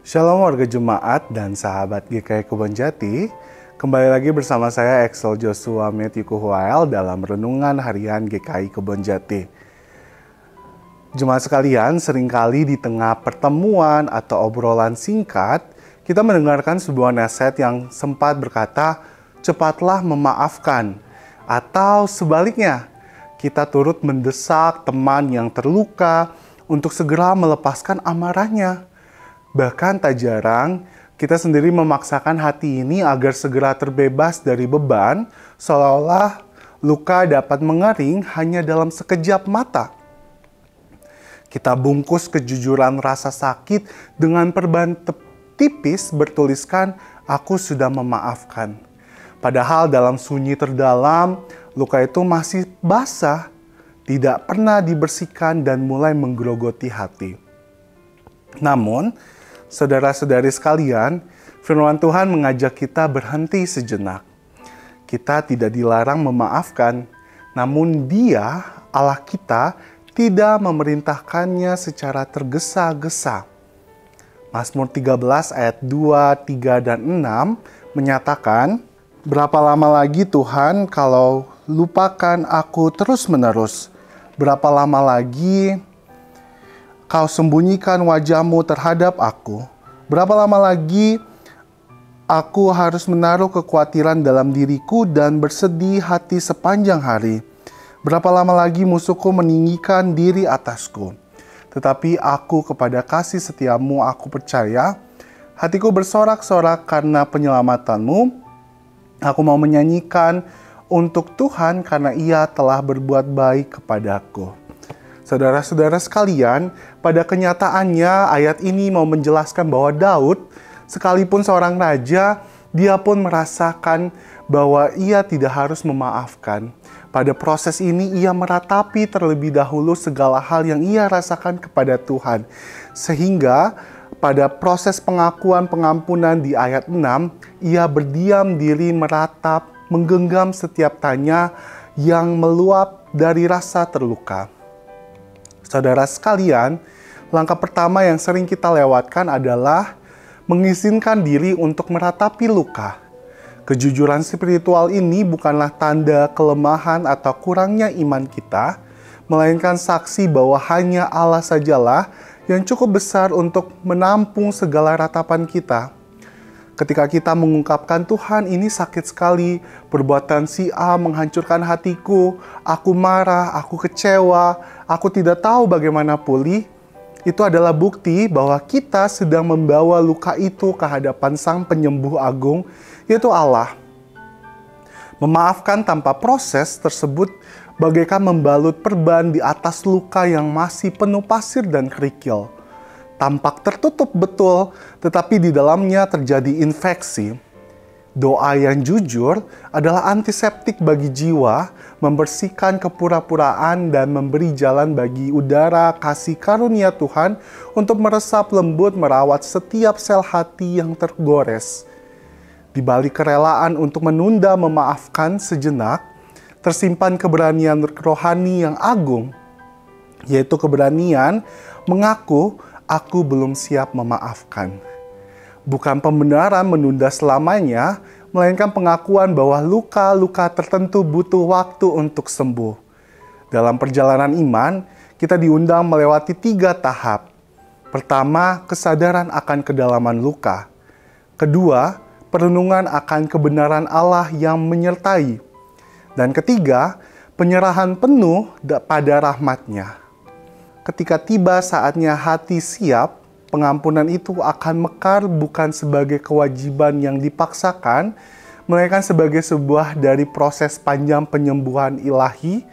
Shalom warga jemaat dan sahabat GKI Kebonjati. Kembali lagi bersama saya Axel Joshua Matthew Kuhuael dalam Renungan Harian GKI Kebonjati. Jemaat sekalian, seringkali di tengah pertemuan atau obrolan singkat, kita mendengarkan sebuah nasihat yang sempat berkata, "Cepatlah memaafkan." Atau sebaliknya, kita turut mendesak teman yang terluka untuk segera melepaskan amarahnya. Bahkan tak jarang, kita sendiri memaksakan hati ini agar segera terbebas dari beban, seolah-olah luka dapat mengering hanya dalam sekejap mata. Kita bungkus kejujuran rasa sakit dengan perban tipis bertuliskan, "Aku sudah memaafkan." Padahal dalam sunyi terdalam, luka itu masih basah, tidak pernah dibersihkan dan mulai menggerogoti hati. Namun, saudara-saudari sekalian, firman Tuhan mengajak kita berhenti sejenak. Kita tidak dilarang memaafkan, namun Dia, Allah kita, tidak memerintahkannya secara tergesa-gesa. Mazmur 13 ayat 2, 3, dan 6 menyatakan, "Berapa lama lagi Tuhan kalau lupakan aku terus-menerus? Berapa lama lagi Kau sembunyikan wajahmu terhadap aku? Berapa lama lagi aku harus menaruh kekhawatiran dalam diriku dan bersedih hati sepanjang hari? Berapa lama lagi musuhku meninggikan diri atasku? Tetapi aku kepada kasih setiamu aku percaya, hatiku bersorak-sorak karena penyelamatanmu. Aku mau menyanyikan untuk Tuhan karena Ia telah berbuat baik kepadaku." Saudara-saudara sekalian, pada kenyataannya ayat ini mau menjelaskan bahwa Daud, sekalipun seorang raja, dia pun merasakan bahwa ia tidak harus memaafkan. Pada proses ini ia meratapi terlebih dahulu segala hal yang ia rasakan kepada Tuhan. Sehingga pada proses pengakuan pengampunan di ayat 6, ia berdiam diri meratap, menggenggam setiap tanya yang meluap dari rasa terluka. Saudara sekalian, langkah pertama yang sering kita lewatkan adalah mengizinkan diri untuk meratapi luka. Kejujuran spiritual ini bukanlah tanda kelemahan atau kurangnya iman kita, melainkan saksi bahwa hanya Allah sajalah yang cukup besar untuk menampung segala ratapan kita. Ketika kita mengungkapkan, "Tuhan, ini sakit sekali, perbuatan si A menghancurkan hatiku, aku marah, aku kecewa, aku tidak tahu bagaimana pulih," itu adalah bukti bahwa kita sedang membawa luka itu ke hadapan Sang Penyembuh Agung, yaitu Allah. Memaafkan tanpa proses tersebut bagaikan membalut perban di atas luka yang masih penuh pasir dan kerikil. Tampak tertutup betul, tetapi di dalamnya terjadi infeksi. Doa yang jujur adalah antiseptik bagi jiwa, membersihkan kepura-puraan dan memberi jalan bagi udara kasih karunia Tuhan untuk meresap lembut merawat setiap sel hati yang tergores. Di balik kerelaan untuk menunda memaafkan sejenak, tersimpan keberanian rohani yang agung, yaitu keberanian mengaku, "Aku belum siap memaafkan." Bukan pembenaran menunda selamanya, melainkan pengakuan bahwa luka-luka tertentu butuh waktu untuk sembuh. Dalam perjalanan iman, kita diundang melewati 3 tahap. Pertama, kesadaran akan kedalaman luka. Kedua, perenungan akan kebenaran Allah yang menyertai. Dan ketiga, penyerahan penuh pada rahmat-Nya. Ketika tiba saatnya hati siap, pengampunan itu akan mekar bukan sebagai kewajiban yang dipaksakan, melainkan sebagai sebuah dari proses panjang penyembuhan ilahi,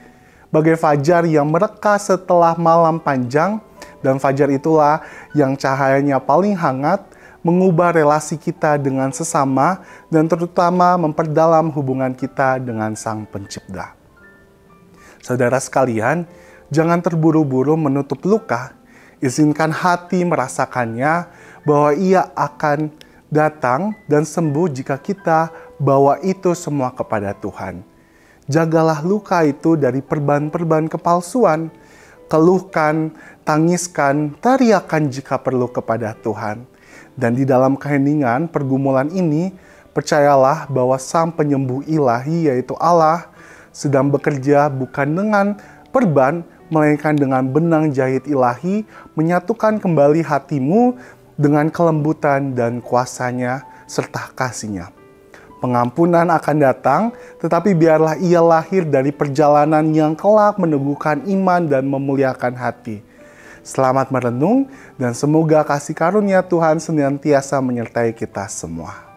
bagai fajar yang mereka setelah malam panjang, dan fajar itulah yang cahayanya paling hangat, mengubah relasi kita dengan sesama, dan terutama memperdalam hubungan kita dengan Sang Pencipta. Saudara sekalian, jangan terburu-buru menutup luka. Izinkan hati merasakannya bahwa ia akan datang dan sembuh jika kita bawa itu semua kepada Tuhan. Jagalah luka itu dari perban-perban kepalsuan. Keluhkan, tangiskan, teriakan jika perlu kepada Tuhan. Dan di dalam keheningan pergumulan ini, percayalah bahwa Sang Penyembuh ilahi yaitu Allah sedang bekerja bukan dengan perban, melainkan dengan benang jahit ilahi, menyatukan kembali hatimu dengan kelembutan dan kuasanya serta kasihnya. Pengampunan akan datang, tetapi biarlah ia lahir dari perjalanan yang kelak meneguhkan iman dan memuliakan hati. Selamat merenung dan semoga kasih karunia Tuhan senantiasa menyertai kita semua.